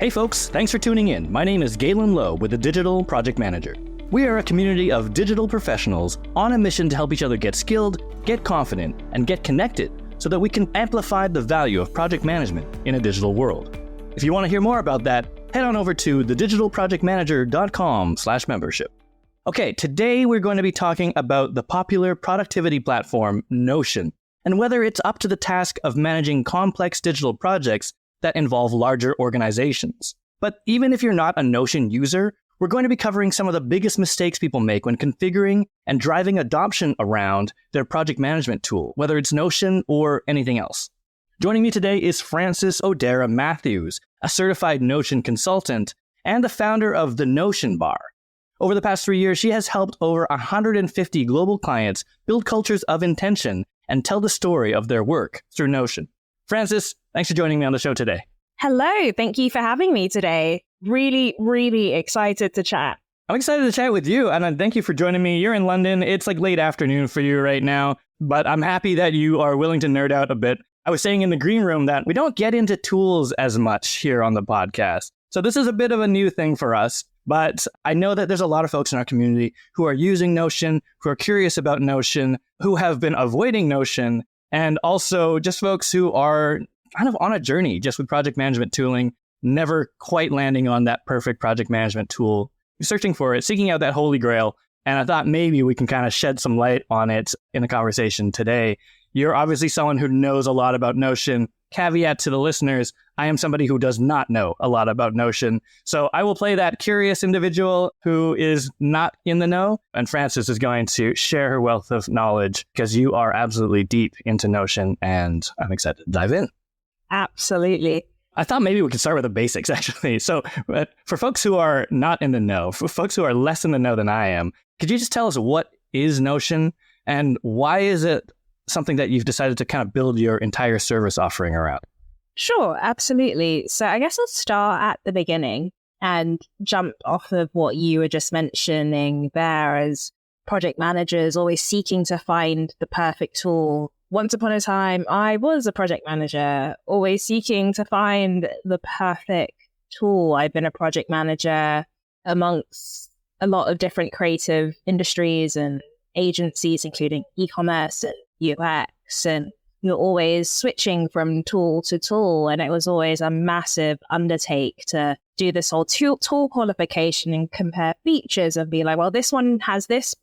Hey folks, thanks for tuning in. My name is Galen Low with the Digital Project Manager. We are a community of digital professionals on a mission to help each other get skilled, get confident, and get connected so that we can amplify the value of project management in a digital world. If you want to hear more about that, head on over to thedigitalprojectmanager.com/membership. Okay, today we're going to be talking about the popular productivity platform Notion and whether it's up to the task of managing complex digital projects that involve larger organizations. But even if you're not a Notion user, we're going to be covering some of the biggest mistakes people make when configuring and driving adoption around their project management tool, whether it's Notion or anything else. Joining me today is Frances Odera Matthews, a certified Notion consultant and the founder of the Notion Bar. Over the past 3 years, she has helped over 150 global clients build cultures of intention and tell the story of their work through Notion. Frances, thanks for joining me on the show today. Hello, thank you for having me today. Really excited to chat. I'm excited to chat with you, and thank you for joining me. You're in London. It's like late afternoon for you right now, but I'm happy that you are willing to nerd out a bit. I was saying in the green room that we don't get into tools as much here on the podcast. So this is a bit of a new thing for us, but I know that there's a lot of folks in our community who are using Notion, who are curious about Notion, who have been avoiding Notion, and also just folks who are kind of on a journey just with project management tooling, never quite landing on that perfect project management tool, searching for it, seeking out that holy grail. And I thought maybe we can kind of shed some light on it in the conversation today. You're obviously someone who knows a lot about Notion. Caveat to the listeners, I am somebody who does not know a lot about Notion. So I will play that curious individual who is not in the know. And Frances is going to share her wealth of knowledge because you are absolutely deep into Notion and I'm excited to dive in. Absolutely. I thought maybe we could start with the basics, actually. So for folks who are not in the know, for folks who are less in the know than I am, could you just tell us what is Notion and why is it something that you've decided to kind of build your entire service offering around? Sure, absolutely. So I guess I'll start at the beginning and jump off of what you were just mentioning there as project managers always seeking to find the perfect tool. Once upon a time, I was a project manager, always seeking to find the perfect tool. I've been a project manager amongst a lot of different creative industries and agencies, including e-commerce and UX, and you're always switching from tool to tool. And it was always a massive undertake to do this whole tool qualification and compare features and be like, well, this one has this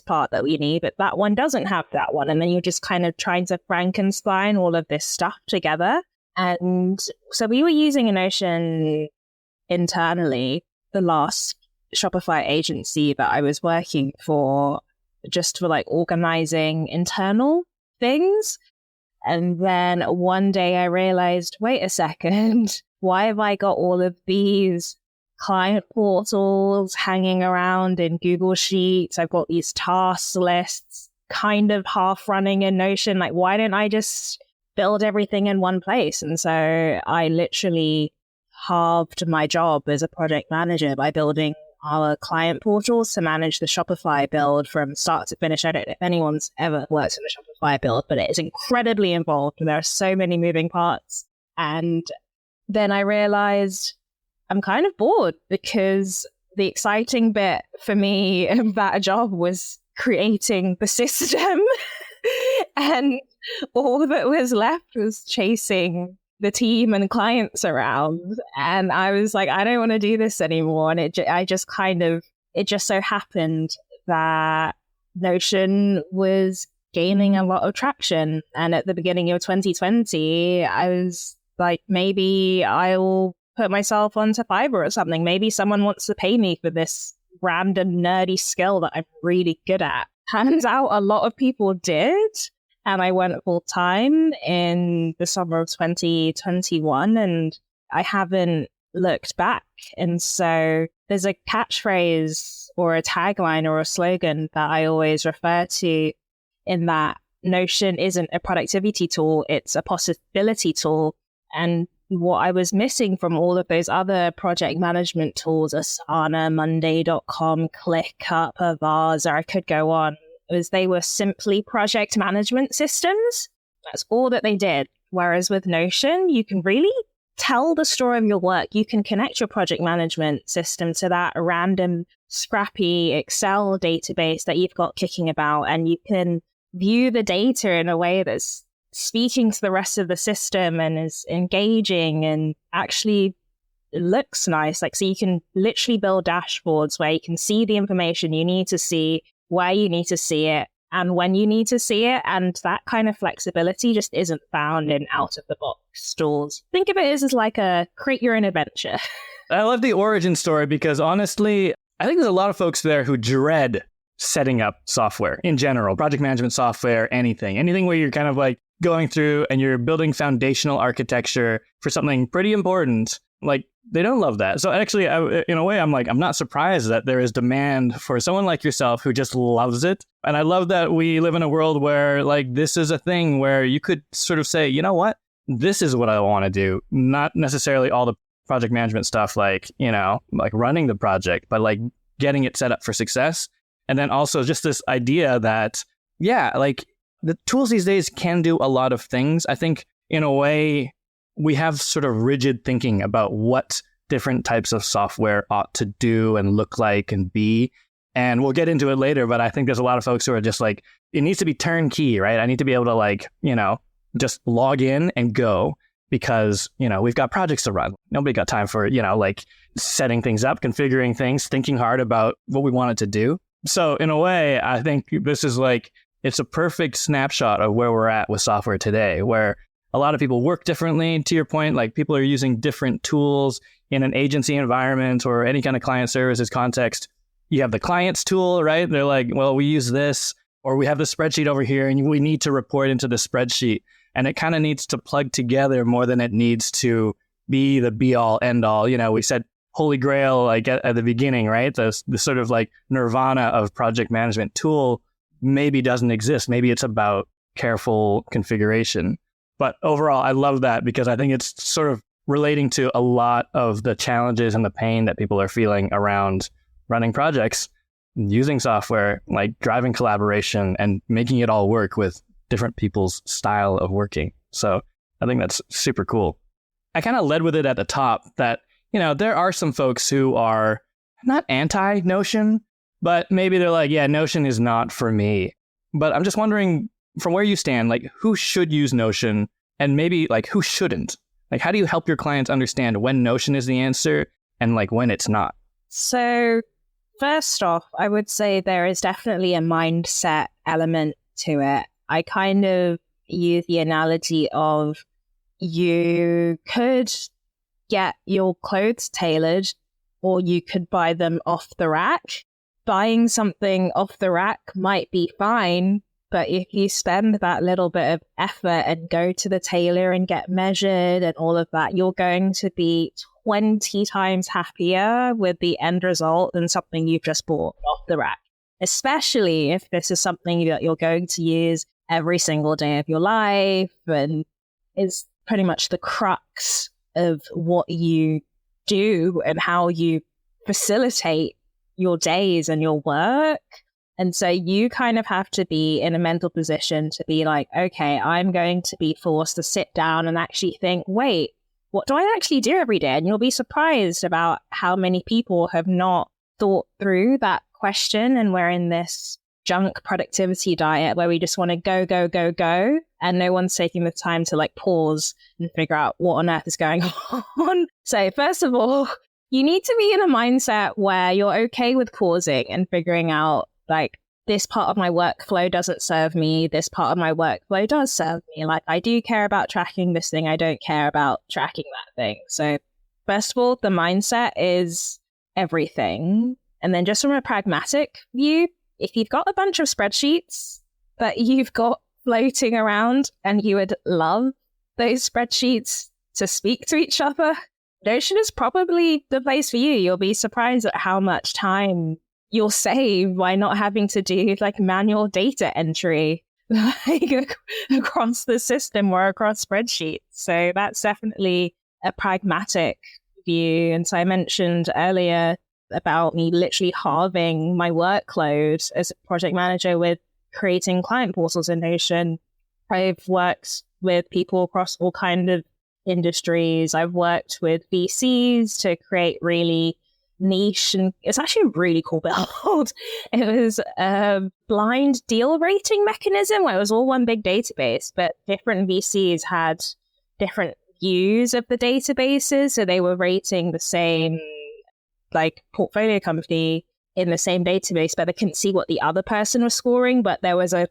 part that we need, but that one doesn't have that one. And then you're just kind of trying to Frankenstein all of this stuff together. And so we were using a Notion internally, the last Shopify agency that I was working for, just for like organizing internal things. And then one day I realized, wait a second, why have I got all of these client portals hanging around in Google Sheets? I've got these task lists kind of half running in Notion. Like, why don't I just build everything in one place? And so I literally halved my job as a project manager by building our client portals to manage the Shopify build from start to finish. I don't know if anyone's ever worked in the Shopify build, but it is incredibly involved and there are so many moving parts. And then I realized I'm kind of bored because the exciting bit for me of that job was creating the system. And all that was left was chasing the team and clients around. And I was like, I don't want to do this anymore. And it just so happened that Notion was gaining a lot of traction. And at the beginning of 2020, I was like, maybe I'll put myself onto Fiverr or something. Maybe someone wants to pay me for this random nerdy skill that I'm really good at. Turns out a lot of people did. And I went full time in the summer of 2021 and I haven't looked back. And so there's a catchphrase or a tagline or a slogan that I always refer to in that Notion isn't a productivity tool, it's a possibility tool. And what I was missing from all of those other project management tools, Asana, Monday.com, ClickUp, Avaza, I could go on, was they were simply project management systems. That's all that they did. Whereas with Notion, you can really tell the story of your work. You can connect your project management system to that random scrappy Excel database that you've got kicking about, and you can view the data in a way that's speaking to the rest of the system and is engaging and actually looks nice. Like, so you can literally build dashboards where you can see the information you need to see, where you need to see it, and when you need to see it. And that kind of flexibility just isn't found in out-of-the-box tools. Think of it as like a create your own adventure. I love the origin story because honestly, I think there's a lot of folks there who dread setting up software in general, project management software, anything where you're kind of like going through and you're building foundational architecture for something pretty important. Like, they don't love that. So actually, in a way, I'm not surprised that there is demand for someone like yourself who just loves it. And I love that we live in a world where like this is a thing where you could sort of say, you know what, this is what I want to do. Not necessarily all the project management stuff, like, like running the project, but like getting it set up for success. And then also just this idea that, yeah, like the tools these days can do a lot of things. I think in a way, we have sort of rigid thinking about what different types of software ought to do and look like and be. And we'll get into it later, but I think there's a lot of folks who are just like, it needs to be turnkey, right? I need to be able to like, just log in and go because, we've got projects to run. Nobody got time for, like setting things up, configuring things, thinking hard about what we want it to do. So in a way, I think this is like, it's a perfect snapshot of where we're at with software today, where a lot of people work differently. To your point, like people are using different tools in an agency environment or any kind of client services context. You have the client's tool, right? They're like, well, we use this, or we have the spreadsheet over here and we need to report into the spreadsheet. And it kind of needs to plug together more than it needs to be the be all end all. We said holy grail like at the beginning, right? The sort of like nirvana of project management tool maybe doesn't exist. Maybe it's about careful configuration. But overall, I love that because I think it's sort of relating to a lot of the challenges and the pain that people are feeling around running projects, using software, like driving collaboration and making it all work with different people's style of working. So I think that's super cool. I kind of led with it at the top that, there are some folks who are not anti-Notion, but maybe they're like, yeah, Notion is not for me. But I'm just wondering, from where you stand, like who should use Notion and maybe like who shouldn't? Like, how do you help your clients understand when Notion is the answer and like when it's not? So first off, I would say there is definitely a mindset element to it. I kind of use the analogy of you could get your clothes tailored or you could buy them off the rack. Buying something off the rack might be fine, but if you spend that little bit of effort and go to the tailor and get measured and all of that, you're going to be 20 times happier with the end result than something you've just bought off the rack, especially if this is something that you're going to use every single day of your life and is pretty much the crux of what you do and how you facilitate your days and your work. And so you kind of have to be in a mental position to be like, okay, I'm going to be forced to sit down and actually think, wait, what do I actually do every day? And you'll be surprised about how many people have not thought through that question. And we're in this junk productivity diet where we just want to go, go, go, go. And no one's taking the time to like pause and figure out what on earth is going on. So first of all, you need to be in a mindset where you're okay with pausing and figuring out like, this part of my workflow doesn't serve me. This part of my workflow does serve me. Like, I do care about tracking this thing. I don't care about tracking that thing. So first of all, the mindset is everything. And then just from a pragmatic view, if you've got a bunch of spreadsheets that you've got floating around and you would love those spreadsheets to speak to each other, Notion is probably the place for you. You'll be surprised at how much time you'll save by not having to do like manual data entry like across the system or across spreadsheets. So that's definitely a pragmatic view. And so I mentioned earlier about me literally halving my workload as a project manager with creating client portals in Notion. I've worked with people across all kind of industries. I've worked with VCs to create really niche, and it's actually a really cool build. It was a blind deal rating mechanism where it was all one big database, but different VCs had different views of the databases. So they were rating the same like portfolio company in the same database, but they couldn't see what the other person was scoring, but there was an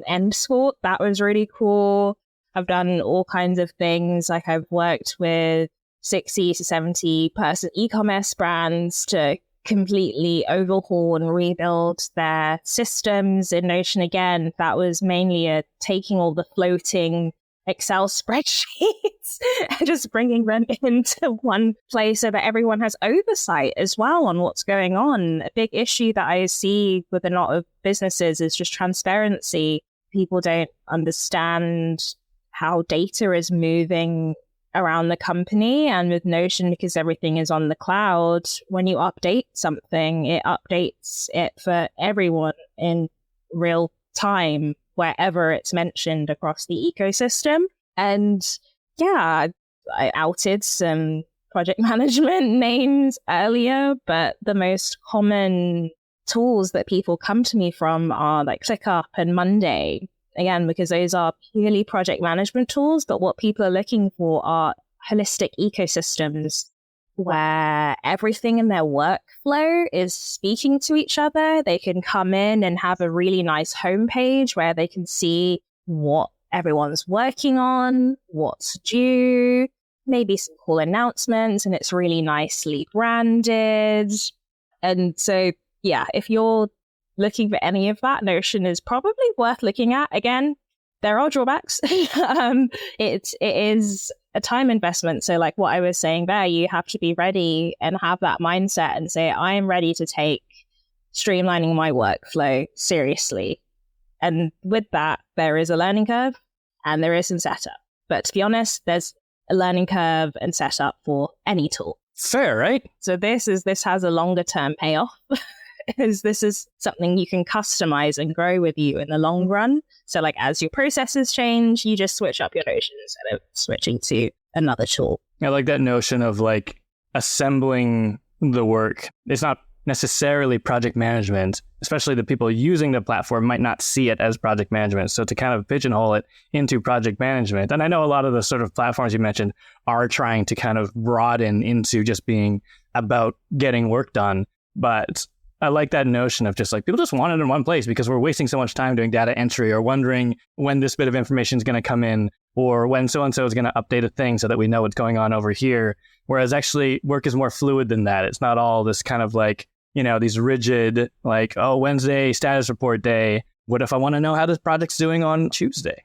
end score. That was really cool. I've done all kinds of things. Like I've worked with 60 to 70 person e-commerce brands to completely overhaul and rebuild their systems in Notion. Again, that was mainly taking all the floating Excel spreadsheets and just bringing them into one place so that everyone has oversight as well on what's going on. A big issue that I see with a lot of businesses is just transparency. People don't understand how data is moving around the company, and with Notion, because everything is on the cloud, when you update something, it updates it for everyone in real time, wherever it's mentioned across the ecosystem. And yeah, I outed some project management names earlier, but the most common tools that people come to me from are like ClickUp and Monday. Again, because those are purely project management tools, but what people are looking for are holistic ecosystems where everything in their workflow is speaking to each other. They can come in and have a really nice homepage where they can see what everyone's working on, what's due, maybe some cool announcements, and it's really nicely branded. And so, yeah, if you're looking for any of that, Notion is probably worth looking at. Again, there are drawbacks. It is a time investment. So like what I was saying there, you have to be ready and have that mindset and say, I am ready to take streamlining my workflow seriously. And with that, there is a learning curve and there is some setup. But to be honest, there's a learning curve and setup for any tool. Fair, right? So this has a longer term payoff. This is something you can customize and grow with you in the long run. So like as your processes change, you just switch up your Notion instead of switching to another tool. I like that notion of like assembling the work. It's not necessarily project management, especially the people using the platform might not see it as project management. So to kind of pigeonhole it into project management. And I know a lot of the sort of platforms you mentioned are trying to kind of broaden into just being about getting work done. But I like that notion of just like people just want it in one place because we're wasting so much time doing data entry or wondering when this bit of information is going to come in or when so-and-so is going to update a thing so that we know what's going on over here. Whereas actually work is more fluid than that. It's not all this kind of like, you know, these rigid like, oh, Wednesday status report day. What if I want to know how this project's doing on Tuesday?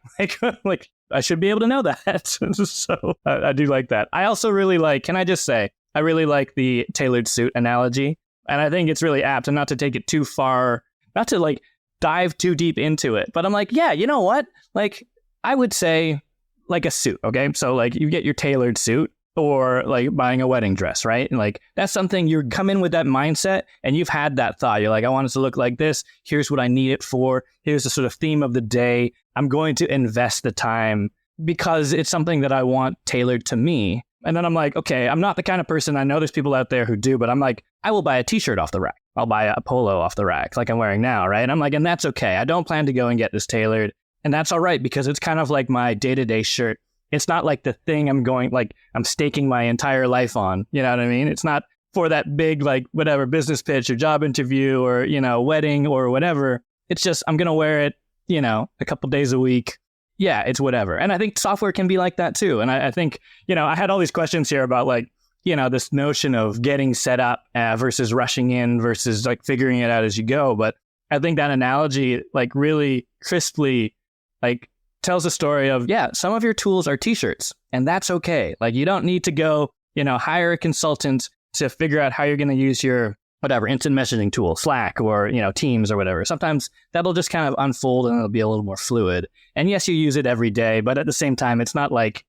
Like I should be able to know that. So I do like that. I also really like, can I just say, I really like the tailored suit analogy. And I think it's really apt, and not to take it too far, not to like dive too deep into it. But I'm like, yeah, you know what? Like I would say like a suit. Okay. So like you get your tailored suit or like buying a wedding dress, right? And like that's something you come in with that mindset and you've had that thought. You're like, I want it to look like this. Here's what I need it for. Here's the sort of theme of the day. I'm going to invest the time because it's something that I want tailored to me. And then I'm like, okay, I'm not the kind of person, I know there's people out there who do, but I'm like, I will buy a t-shirt off the rack. I'll buy a polo off the rack like I'm wearing now, right? And I'm like, and that's okay. I don't plan to go and get this tailored. And that's all right because it's kind of like my day-to-day shirt. It's not like the thing I'm staking my entire life on. You know what I mean? It's not for that big, like whatever business pitch or job interview or, you know, wedding or whatever. It's just, I'm going to wear it, you know, a couple days a week. Yeah, it's whatever. And I think software can be like that too. And I think, you know, I had all these questions here about like, you know, this notion of getting set up versus rushing in versus like figuring it out as you go. But I think that analogy like really crisply like tells a story of, yeah, some of your tools are t-shirts and that's okay. Like you don't need to go, you know, hire a consultant to figure out how you're going to use your whatever instant messaging tool, Slack or, you know, Teams or whatever. Sometimes that'll just kind of unfold and it'll be a little more fluid. And yes, you use it every day, but at the same time, it's not like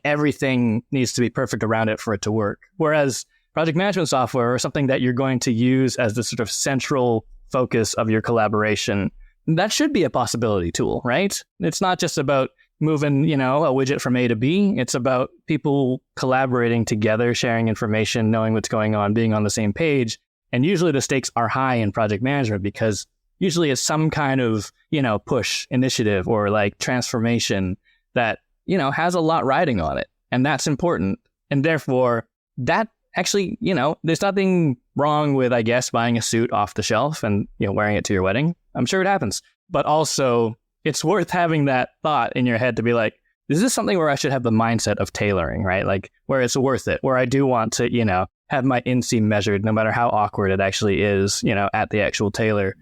everything needs to be perfect around it for it to work. Whereas project management software or something that you're going to use as the sort of central focus of your collaboration, that should be a possibility tool, right? It's not just about moving, a widget from A to B. It's about people collaborating together, sharing information, knowing what's going on, being on the same page. And usually the stakes are high in project management because usually it's some kind of, push initiative or like transformation that, has a lot riding on it. And that's important. And therefore, that actually, there's nothing wrong with, I guess, buying a suit off the shelf and, wearing it to your wedding. I'm sure it happens. But also, it's worth having that thought in your head to be like, is this something where I should have the mindset of tailoring, right? Like where it's worth it, where I do want to, have my inseam measured, no matter how awkward it actually is, at the actual tailor.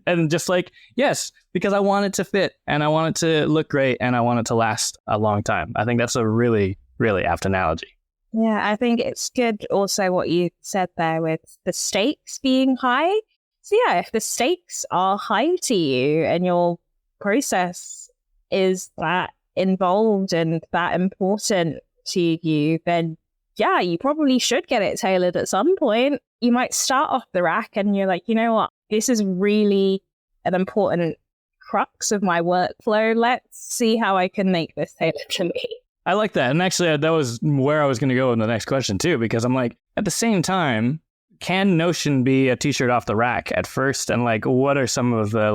And just like, yes, because I want it to fit and I want it to look great and I want it to last a long time. I think that's a really, really apt analogy. Yeah, I think it's good also what you said there with the stakes being high. So yeah, if the stakes are high to you and your process is that involved and that important to you, then yeah, you probably should get it tailored at some point. You might start off the rack and you're like, you know what, this is really an important crux of my workflow. Let's see how I can make this tailored to me. I like that. And actually, that was where I was going to go in the next question, too, because I'm like, at the same time, can Notion be a t-shirt off the rack at first? And like, what are some of the,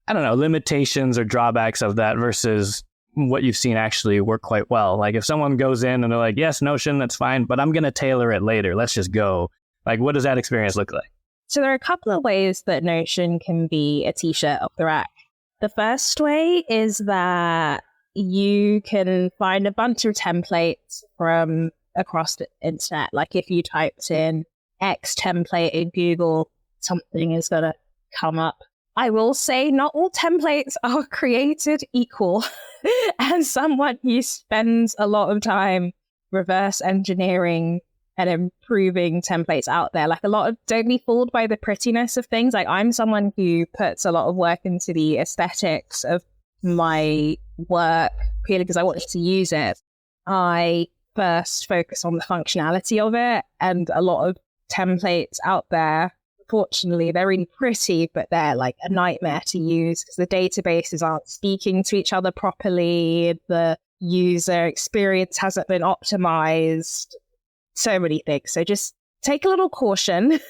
limitations or drawbacks of that versus what you've seen actually work quite well? Like, if someone goes in and they're like, yes, Notion, that's fine, but I'm going to tailor it later. Let's just go. Like, what does that experience look like? So there are a couple of ways that Notion can be a t-shirt off the rack. The first way is that you can find a bunch of templates from across the internet. Like if you typed in X template in Google, something is going to come up. I will say not all templates are created equal. As someone who spends a lot of time reverse engineering and improving templates out there, don't be fooled by the prettiness of things. Like I'm someone who puts a lot of work into the aesthetics of my work purely because I wanted to use it. I first focus on the functionality of it, and a lot of templates out there, fortunately, they're really pretty, but they're like a nightmare to use because the databases aren't speaking to each other properly. The user experience hasn't been optimized. So many things. So just take a little caution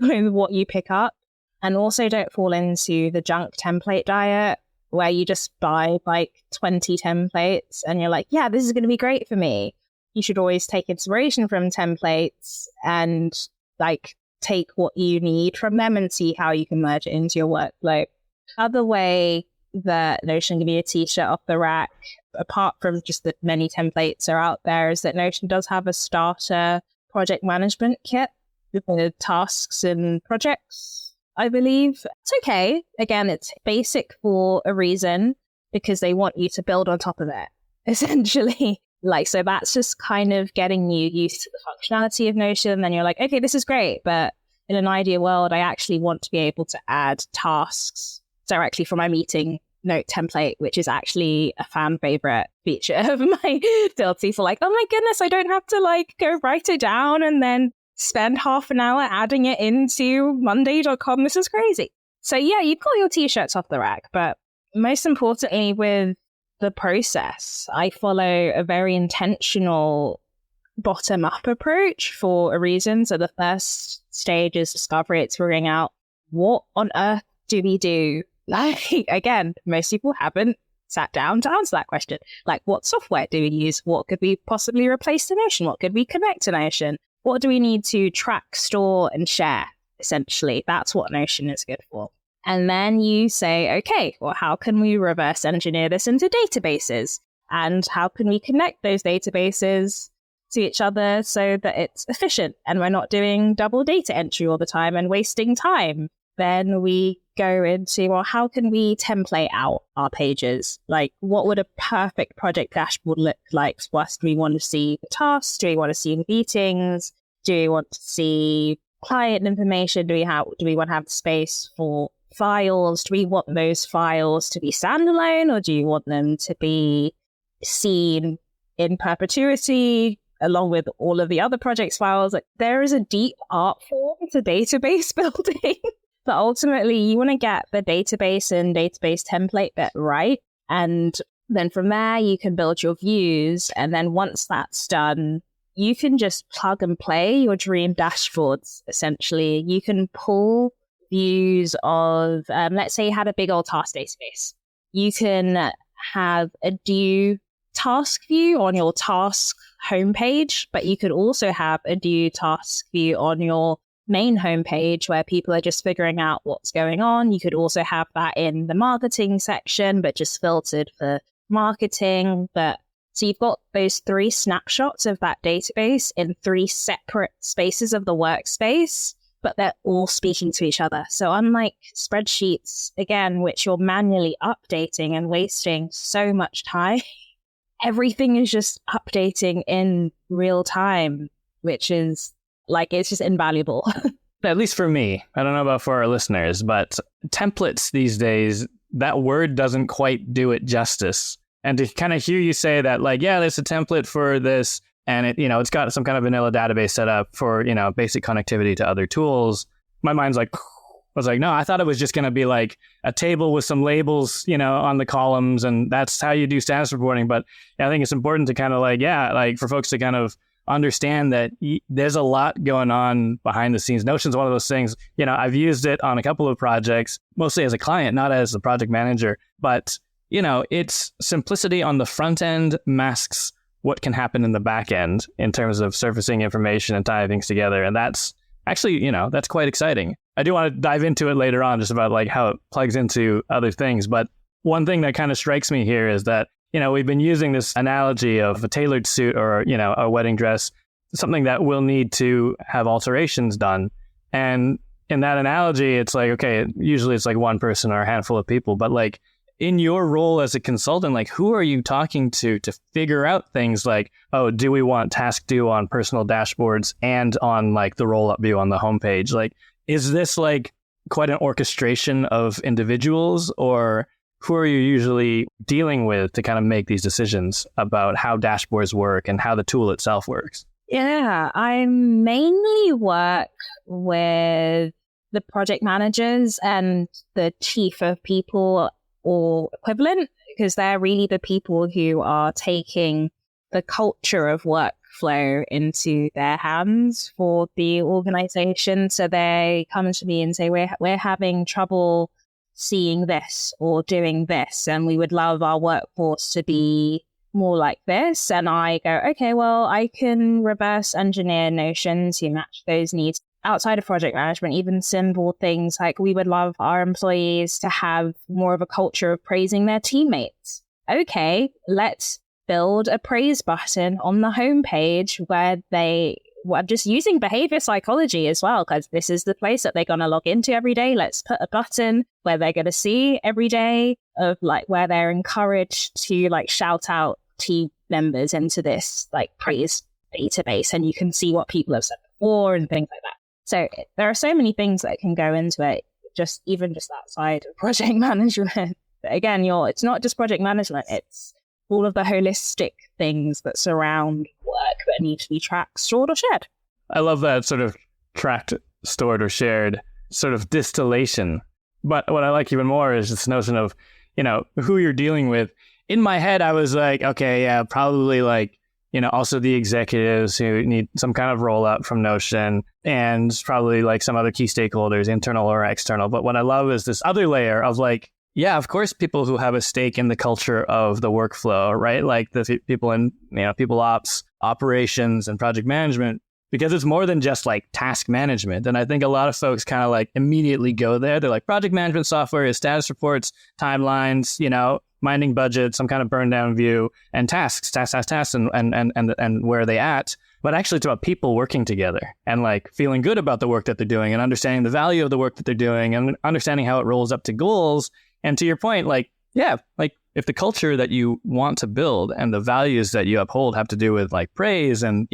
with what you pick up, and also don't fall into the junk template diet where you just buy like 20 templates and you're like, yeah, this is going to be great for me. You should always take inspiration from templates and like take what you need from them and see how you can merge it into your workflow. Other way that Notion can be a t-shirt off the rack, apart from just that many templates are out there, is that Notion does have a starter project management kit with tasks and projects, I believe. It's okay. Again, it's basic for a reason because they want you to build on top of it, essentially. So that's just kind of getting you used to the functionality of Notion. Then you're like, okay, this is great. But in an ideal world, I actually want to be able to add tasks directly from my meeting note template, which is actually a fan favorite feature of my build. People like, oh my goodness, I don't have to go write it down and then spend half an hour adding it into monday.com. This is crazy. So yeah, you've got your t-shirts off the rack, but most importantly with the process, I follow a very intentional bottom-up approach for a reason. So the first stage is discovery. It's figuring out what on earth do we do? Again, most people haven't sat down to answer that question. What software do we use? What could we possibly replace to Notion? What could we connect to Notion? What do we need to track, store, and share? Essentially, that's what Notion is good for. And then you say, okay, well, how can we reverse engineer this into databases? And how can we connect those databases to each other so that it's efficient and we're not doing double data entry all the time and wasting time? Then we go into, well, how can we template out our pages? What would a perfect project dashboard look like? What do we want to see the tasks? Do we want to see the meetings? Do we want to see client information? Do we want to have space for files? Do we want those files to be standalone, or do you want them to be seen in perpetuity along with all of the other projects files? There is a deep art form to database building. But ultimately, you want to get the database and database template bit right. And Then from there, you can build your views. And then once that's done, you can just plug and play your dream dashboards, essentially. You can pull views of, let's say you had a big old task database. You can have a due task view on your task homepage, but you could also have a due task view on your main homepage where people are just figuring out what's going on. You could also have that in the marketing section, but just filtered for marketing. So you've got those 3 snapshots of that database in 3 separate spaces of the workspace, but they're all speaking to each other. So unlike spreadsheets, again, which you're manually updating and wasting so much time, everything is just updating in real time, which is it's just invaluable. At least for me. I don't know about for our listeners, but templates these days, that word doesn't quite do it justice. And to kind of hear you say that, there's a template for this, and it's got some kind of vanilla database set up for, basic connectivity to other tools. My mind's no, I thought it was just going to be like a table with some labels, on the columns, and that's how you do status reporting. But I think it's important to kind of for folks to kind of understand that there's a lot going on behind the scenes. Notion's one of those things, I've used it on a couple of projects, mostly as a client, not as a project manager, but its simplicity on the front end masks what can happen in the back end in terms of surfacing information and tying things together. And that's actually, that's quite exciting. I do want to dive into it later on, just about how it plugs into other things. But one thing that kind of strikes me here is that, we've been using this analogy of a tailored suit or, a wedding dress, something that will need to have alterations done. And in that analogy, it's okay, usually it's one person or a handful of people, but in your role as a consultant, who are you talking to figure out things oh, do we want task due on personal dashboards and on the roll-up view on the homepage? Is this quite an orchestration of individuals, or who are you usually dealing with to kind of make these decisions about how dashboards work and how the tool itself works? Yeah, I mainly work with the project managers and the chief of people or equivalent, because they're really the people who are taking the culture of workflow into their hands for the organization. So they come to me and say, we're having trouble seeing this or doing this, and we would love our workforce to be more like this. And I go, okay, well, I can reverse engineer Notion to match those needs. Outside of project management, even simple things we would love our employees to have more of a culture of praising their teammates. Okay, let's build a praise button on the homepage where we're just using behavior psychology as well, because this is the place that they're going to log into every day. Let's put a button where they're going to see every day of where they're encouraged to shout out team members into this praise database, and you can see what people have said before and things like that. So there are so many things that can go into it, just outside of project management. But again, it's not just project management, it's all of the holistic things that surround work that need to be tracked, stored, or shared. I love that sort of tracked, stored, or shared sort of distillation. But what I like even more is this notion of, who you're dealing with. In my head, I was okay, yeah, probably also the executives who need some kind of roll up from Notion, and probably some other key stakeholders, internal or external. But what I love is this other layer of yeah, of course, people who have a stake in the culture of the workflow, right? The people in, people ops, operations, and project management, because it's more than just task management. And I think a lot of folks kind of immediately go there. They're project management software is status reports, timelines, minding budget, some kind of burn down view, and tasks, and where are they at? But actually it's about people working together and feeling good about the work that they're doing and understanding the value of the work that they're doing and understanding how it rolls up to goals. And to your point, if the culture that you want to build and the values that you uphold have to do with praise and,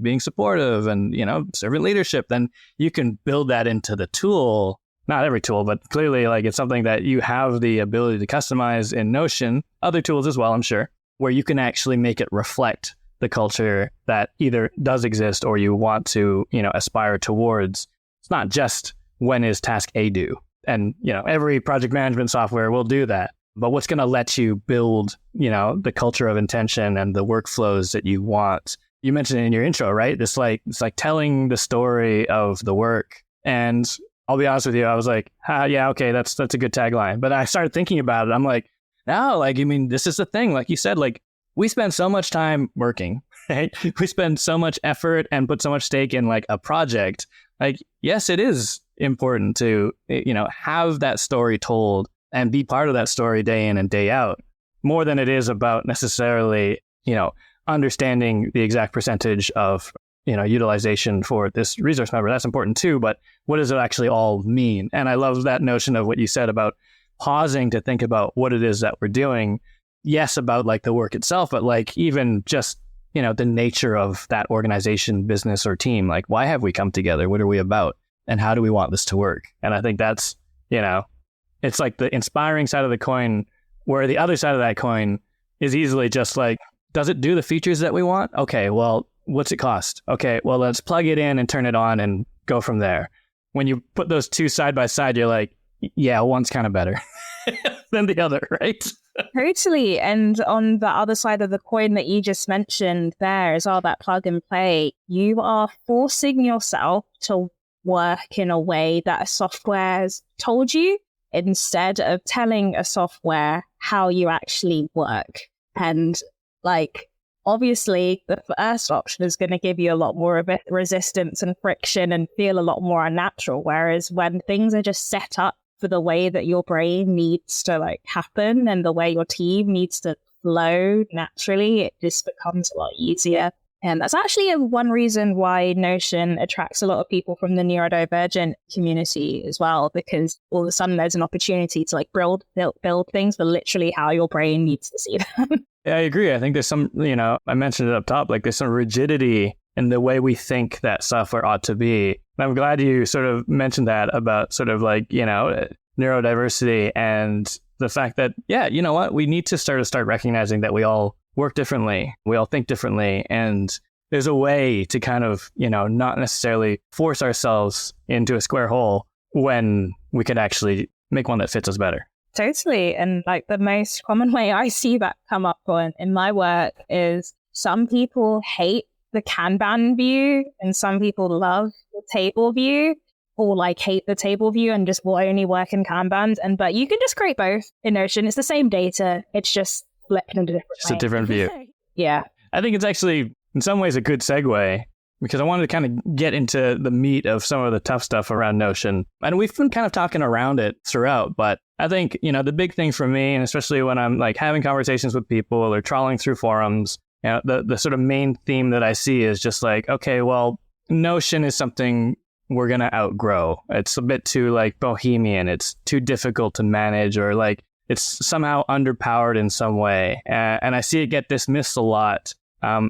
being supportive and, servant leadership, then you can build that into the tool. Not every tool, but clearly it's something that you have the ability to customize in Notion, other tools as well, I'm sure, where you can actually make it reflect the culture that either does exist or you want to, aspire towards. It's not just when is task A due. And, every project management software will do that. but what's going to let you build, the culture of intention and the workflows that you want. You mentioned it in your intro, right? It's like telling the story of the work. And I'll be honest with you, I was like, yeah, okay, that's a good tagline. But I started thinking about it. I'm like, no, this is the thing. Like you said, like we spend so much time working, right? We spend so much effort and put so much stake in like a project. Like, yes, it is important to, have that story told and be part of that story day in and day out, more than it is about necessarily, understanding the exact percentage of, utilization for this resource member. That's important too, but what does it actually all mean? And I love that notion of what you said about pausing to think about what it is that we're doing. Yes, about like the work itself, but like even just, the nature of that organization, business, or team. Like, why have we come together? What are we about? And how do we want this to work? And I think that's, it's like the inspiring side of the coin, where the other side of that coin is easily just like, does it do the features that we want? Okay, well, what's it cost? Okay, well, let's plug it in and turn it on and go from there. When you put those two side by side, you're like, yeah, one's kind of better than the other, right? Totally. And on the other side of the coin that you just mentioned there is all that plug and play. You are forcing yourself to work in a way that a software's told you, instead of telling a software how you actually work. And like, obviously, the first option is going to give you a lot more of resistance and friction and feel a lot more unnatural. Whereas when things are just set up for the way that your brain needs to like happen and the way your team needs to flow naturally, it just becomes a lot easier. And that's actually one reason why Notion attracts a lot of people from the neurodivergent community as well, because all of a sudden there's an opportunity to like build things for literally how your brain needs to see them. Yeah, I agree. I think there's some, I mentioned it up top, like there's some rigidity in the way we think that software ought to be. And I'm glad you sort of mentioned that about sort of like, neurodiversity and the fact that, yeah, you know what, we need to start recognizing that we all work differently. We all think differently. And there's a way to kind of, not necessarily force ourselves into a square hole when we could actually make one that fits us better. Totally. And like the most common way I see that come up in my work is some people hate the Kanban view and some people love the table view, or like hate the table view and just will only work in Kanbans. But you can just create both in Notion. It's the same data. It's just flipped into different Just a different view. Yeah. I think it's actually in some ways a good segue, because I wanted to kind of get into the meat of some of the tough stuff around Notion. And we've been kind of talking around it throughout, but I think, the big thing for me, and especially when I'm like having conversations with people or trawling through forums, the sort of main theme that I see is just like, okay, well, Notion is something we're going to outgrow. It's a bit too like bohemian. It's too difficult to manage, or like it's somehow underpowered in some way. And I see it get dismissed a lot.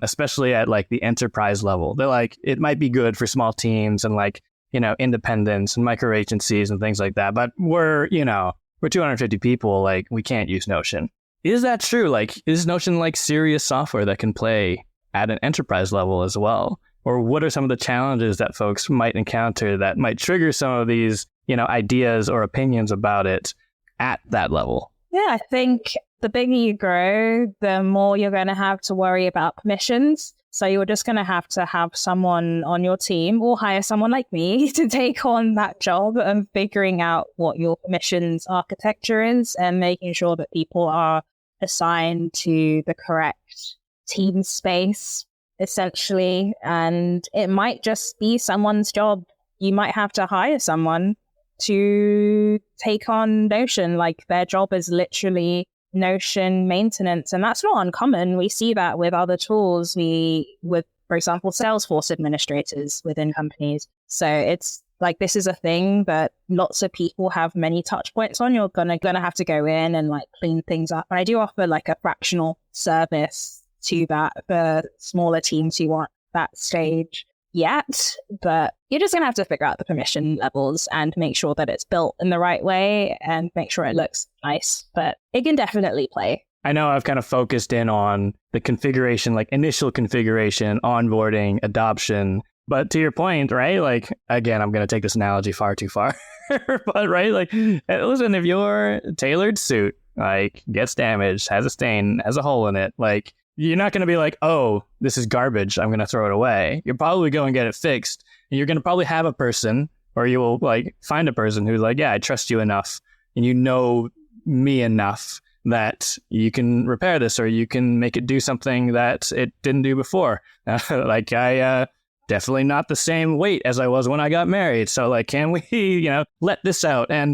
Especially at like the enterprise level. They're like, it might be good for small teams and like, independents and micro agencies and things like that. But we're 250 people, like we can't use Notion. Is that true? Like, is Notion like serious software that can play at an enterprise level as well? Or what are some of the challenges that folks might encounter that might trigger some of these, ideas or opinions about it at that level? Yeah, I think the bigger you grow, the more you're going to have to worry about permissions. So you're just going to have someone on your team or hire someone like me to take on that job of figuring out what your permissions architecture is and making sure that people are assigned to the correct team space, essentially. And it might just be someone's job. You might have to hire someone to take on Notion. Like their job is literally Notion maintenance, and that's not uncommon. We see that with other tools, with, for example, Salesforce administrators within companies. So it's like, this is a thing that lots of people have many touch points on. You're gonna have to go in and like clean things up. And I do offer like a fractional service to that for smaller teams who want that stage yet, but you're just gonna have to figure out the permission levels and make sure that it's built in the right way and make sure it looks nice. But it can definitely play. I know I've kind of focused in on the configuration, like initial configuration, onboarding, adoption. But to your point, right? Like, again, I'm going to take this analogy far too far. But right, like, listen, if your tailored suit like gets damaged, has a stain, has a hole in it, like you're not going to be like, oh, this is garbage, I'm going to throw it away. You're probably going to get it fixed. And you're going to probably have a person, or you will like find a person who's like, yeah, I trust you enough and you know me enough that you can repair this, or you can make it do something that it didn't do before. Like I definitely not the same weight as I was when I got married. So like, can we, let this out and,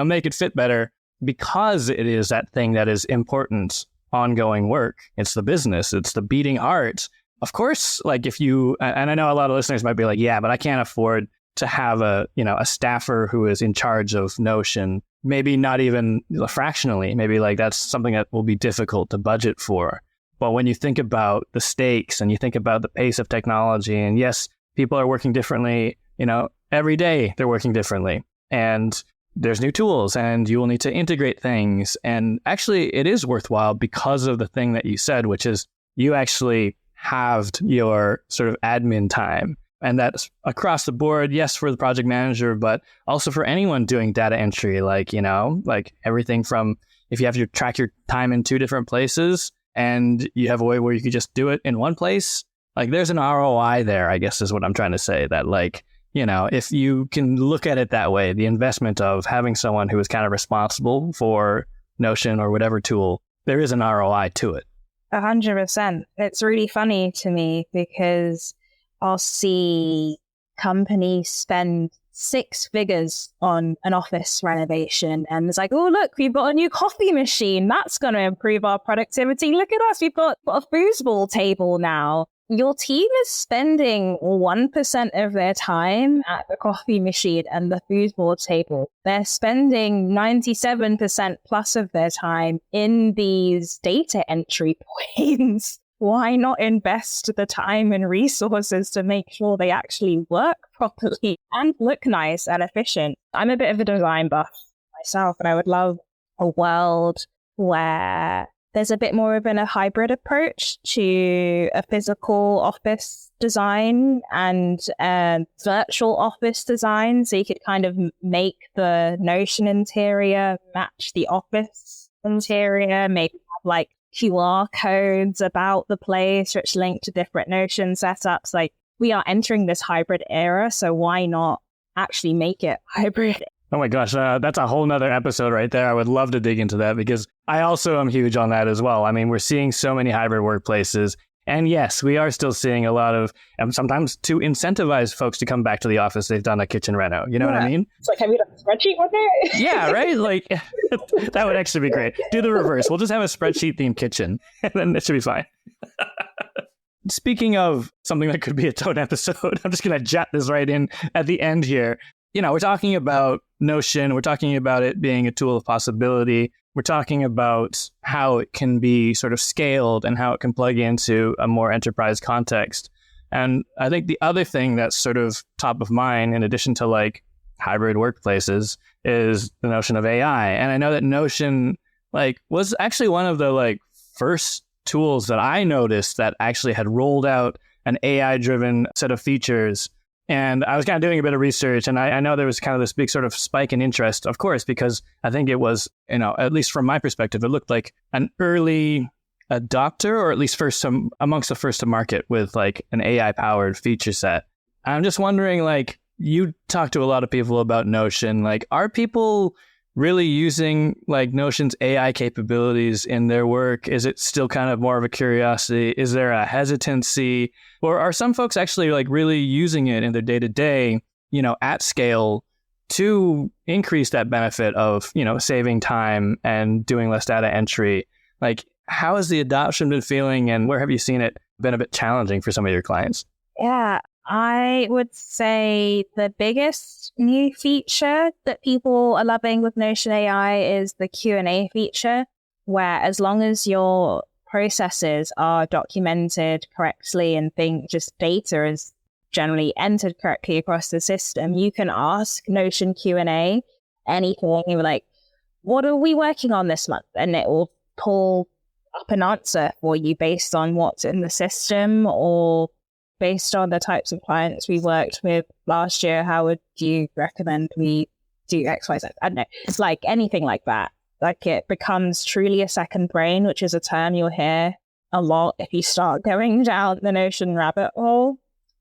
make it fit better, because it is that thing that is important, ongoing work. It's the business. It's the beating heart. Of course, like if you, and I know a lot of listeners might be like, yeah, but I can't afford to have a staffer who is in charge of Notion, maybe not even fractionally, maybe like that's something that will be difficult to budget for. But when you think about the stakes and you think about the pace of technology, and yes, people are working differently, every day they're working differently, and there's new tools and you will need to integrate things. And actually it is worthwhile because of the thing that you said, which is you actually halved your sort of admin time. And that's across the board, yes, for the project manager, but also for anyone doing data entry, like everything from if you have to track your time in 2 different places and you have a way where you could just do it in one place, like there's an ROI there, I guess is what I'm trying to say, that like, if you can look at it that way, the investment of having someone who is kind of responsible for Notion or whatever tool, there is an ROI to it. 100%. It's really funny to me because I'll see companies spend 6 figures on an office renovation, and it's like, oh, look, we've got a new coffee machine. That's going to improve our productivity. Look at us. We've got a foosball table now. Your team is spending 1% of their time at the coffee machine and the foosball table. They're spending 97% plus of their time in these data entry points. Why not invest the time and resources to make sure they actually work properly and look nice and efficient? I'm a bit of a design buff myself, and I would love a world where there's a bit more of a hybrid approach to a physical office design and virtual office design. So you could kind of make the Notion interior match the office interior, maybe have like QR codes about the place which link to different Notion setups. Like, we are entering this hybrid era, so why not actually make it hybrid? Oh my gosh, that's a whole nother episode right there. I would love to dig into that because I also am huge on that as well. I mean, we're seeing so many hybrid workplaces. And yes, we are still seeing a lot of, sometimes to incentivize folks to come back to the office, they've done a kitchen reno. You know what I mean? It's like, have you done a spreadsheet one day? Yeah, right? Like, that would actually be great. Do the reverse. We'll just have a spreadsheet-themed kitchen, and then it should be fine. Speaking of something that could be its own episode, I'm just going to jot this right in at the end here. We're talking about Notion. We're talking about it being a tool of possibility. We're talking about how it can be sort of scaled and how it can plug into a more enterprise context. And I think the other thing that's sort of top of mind, in addition to like hybrid workplaces, is the notion of AI. And I know that Notion was actually one of the first tools that I noticed that actually had rolled out an AI-driven set of features. And I was kind of doing a bit of research, and I know there was kind of this big sort of spike in interest, of course, because I think it was, at least from my perspective, it looked like an early adopter, or at least amongst the first to market with like an AI-powered feature set. I'm just wondering, you talk to a lot of people about Notion, are people really using Notion's AI capabilities in their work? Is it still kind of more of a curiosity? Is there a hesitancy? Or are some folks actually really using it in their day-to-day, at scale to increase that benefit of, saving time and doing less data entry? How has the adoption been feeling, and where have you seen it been a bit challenging for some of your clients? Yeah, I would say the biggest new feature that people are loving with Notion AI is the Q&A feature, where as long as your processes are documented correctly and just data is generally entered correctly across the system, you can ask Notion Q&A anything. You're like, what are we working on this month? And it will pull up an answer for you based on what's in the system, or based on the types of clients we worked with last year. How would you recommend we do X, Y, Z? I don't know. It's anything like that. Like it becomes truly a second brain, which is a term you'll hear a lot if you start going down the Notion rabbit hole.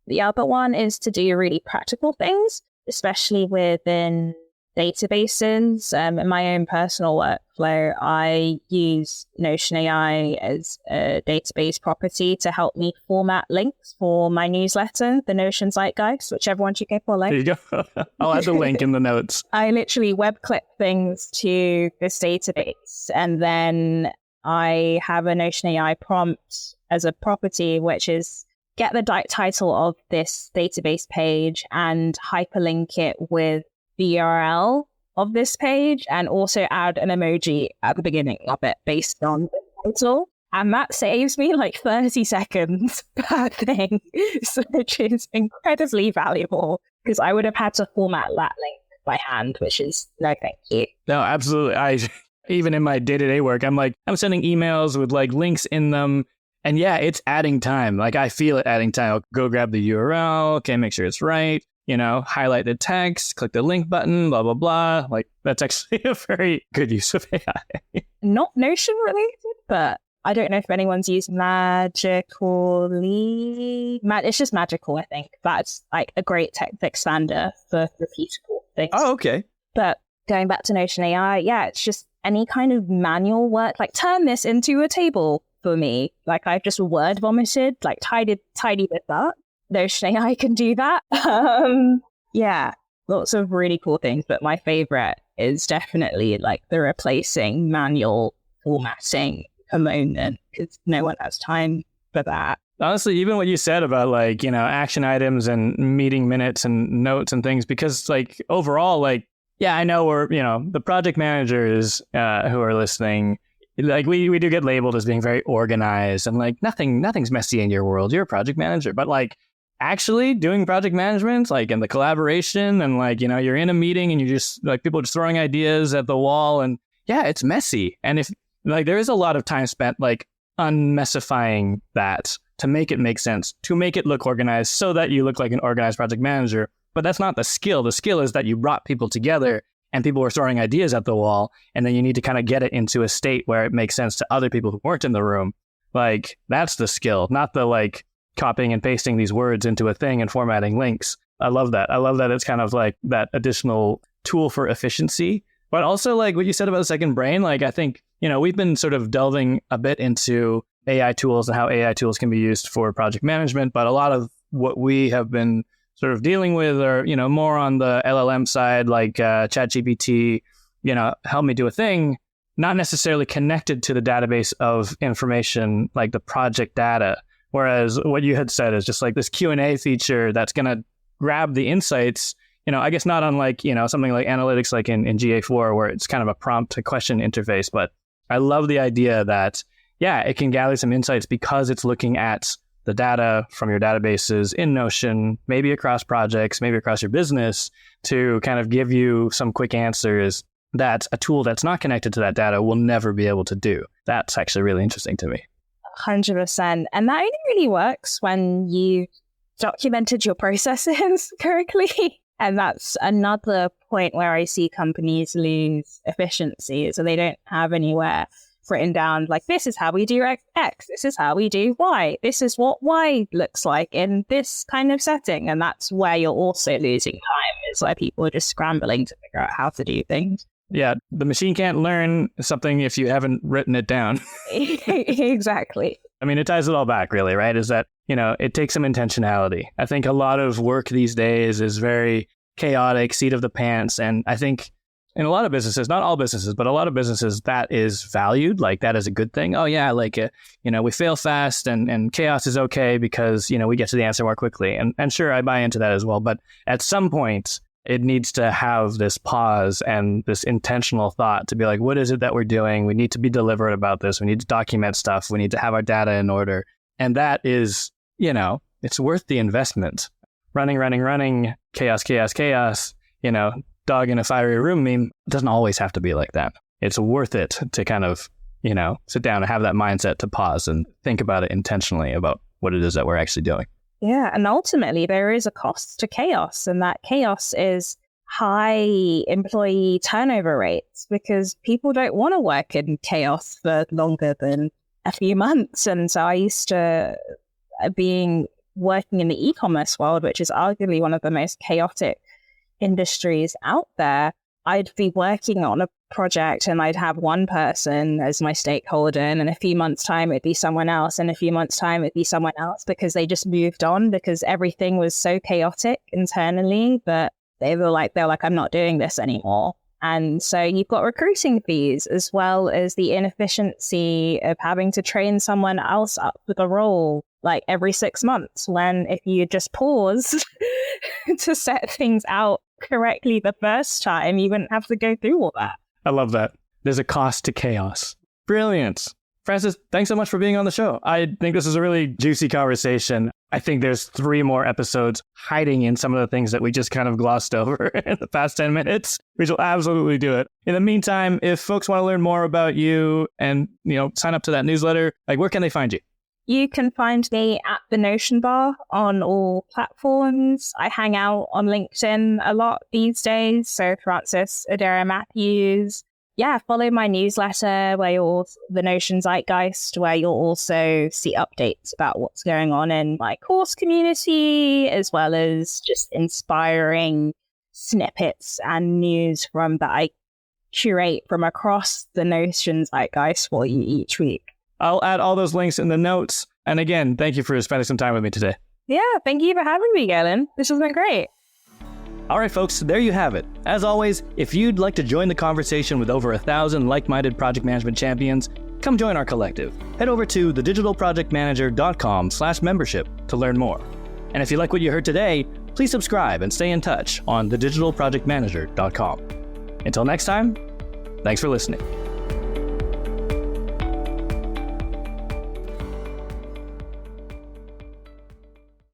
The other one is to do really practical things, especially within databases. In my own personal workflow, I use Notion AI as a database property to help me format links for my newsletter, the Notion Zeitgeist, which everyone should go follow. There you go. I'll add the link in the notes. I literally web clip things to this database, and then I have a Notion AI prompt as a property, which is get the title of this database page and hyperlink it with the URL of this page, and also add an emoji at the beginning of it based on the title. And that saves me like 30 seconds per thing, which is incredibly valuable because I would have had to format that link by hand, which is no thank you. No, absolutely. Even in my day-to-day work, I'm sending emails with like links in them. And yeah, it's adding time. Like I feel it adding time. I'll go grab the URL. Okay, make sure it's right. Highlight the text, click the link button, blah, blah, blah. Like that's actually a very good use of AI. Not Notion related, but I don't know if anyone's used Magically. It's just Magical, I think. That's like a great text expander for repeatable things. Oh, okay. But going back to Notion AI, yeah, it's just any kind of manual work, like turn this into a table for me. Like I've just word vomited, like tidy this up. Notion AI can do that. Yeah, lots of really cool things. But my favorite is definitely like the replacing manual formatting component because no one has time for that. Honestly, even what you said about like, action items and meeting minutes and notes and things, because like overall, like, yeah, I know we're, the project managers who are listening, like we do get labeled as being very organized and like nothing's messy in your world. You're a project manager, but like actually doing project management, like in the collaboration and like, you're in a meeting and you just like people are just throwing ideas at the wall and yeah, it's messy. And if like there is a lot of time spent like unmessifying that to make it make sense, to make it look organized so that you look like an organized project manager. But that's not the skill. The skill is that you brought people together and people were throwing ideas at the wall. And then you need to kind of get it into a state where it makes sense to other people who weren't in the room. Like that's the skill, not the like copying and pasting these words into a thing and formatting links. I love that. I love that it's kind of like that additional tool for efficiency. But also like what you said about the second brain, like I think, we've been sort of delving a bit into AI tools and how AI tools can be used for project management. But a lot of what we have been sort of dealing with are, more on the LLM side, like ChatGPT, help me do a thing, not necessarily connected to the database of information, like the project data. Whereas what you had said is just like this Q&A feature that's going to grab the insights, I guess not unlike, something like analytics, like in GA4, where it's kind of a prompt to question interface. But I love the idea that, yeah, it can gather some insights because it's looking at the data from your databases in Notion, maybe across projects, maybe across your business, to kind of give you some quick answers that a tool that's not connected to that data will never be able to do. That's actually really interesting to me. 100%. And that only really works when you documented your processes correctly. And that's another point where I see companies lose efficiency. So they don't have anywhere written down like, this is how we do X, this is how we do Y, this is what Y looks like in this kind of setting. And that's where you're also losing time. It's like people are just scrambling to figure out how to do things. Yeah, the machine can't learn something if you haven't written it down. Exactly. I mean, it ties it all back, really, right? Is that, it takes some intentionality. I think a lot of work these days is very chaotic, seat of the pants. And I think in a lot of businesses, not all businesses, but a lot of businesses, that is valued. Like that is a good thing. Oh, yeah, like, we fail fast and chaos is okay because, we get to the answer more quickly. And sure, I buy into that as well. But at some point, it needs to have this pause and this intentional thought to be like, what is it that we're doing? We need to be deliberate about this. We need to document stuff. We need to have our data in order. And that is, it's worth the investment. Running, chaos, dog in a fiery room meme doesn't always have to be like that. It's worth it to kind of, sit down and have that mindset to pause and think about it intentionally about what it is that we're actually doing. Yeah. And ultimately, there is a cost to chaos. And that chaos is high employee turnover rates because people don't want to work in chaos for longer than a few months. And so I used to working in the e-commerce world, which is arguably one of the most chaotic industries out there. I'd be working on a project and I'd have one person as my stakeholder, and in a few months' time it'd be someone else, and a few months' time it'd be someone else, because they just moved on because everything was so chaotic internally that they're like, I'm not doing this anymore. And so you've got recruiting fees, as well as the inefficiency of having to train someone else up with a role like every 6 months, when if you just pause to set things out correctly the first time, you wouldn't have to go through all that. I love that. There's a cost to chaos. Brilliant. Frances, thanks so much for being on the show. I think this is a really juicy conversation. I think there's 3 more episodes hiding in some of the things that we just kind of glossed over in the past 10 minutes. We shall absolutely do it. In the meantime, if folks want to learn more about you and, sign up to that newsletter, where can they find you? You can find me at the Notion Bar on all platforms. I hang out on LinkedIn a lot these days. So Frances Odera Matthews. Yeah, follow my newsletter, the Notion Zeitgeist, where you'll also see updates about what's going on in my course community, as well as just inspiring snippets and news that I curate from across the Notion Zeitgeist for you each week. I'll add all those links in the notes. And again, thank you for spending some time with me today. Yeah, thank you for having me, Galen. This has been great. All right, folks, there you have it. As always, if you'd like to join the conversation with over 1,000 like-minded project management champions, come join our collective. Head over to thedigitalprojectmanager.com/membership to learn more. And if you like what you heard today, please subscribe and stay in touch on thedigitalprojectmanager.com. Until next time, thanks for listening.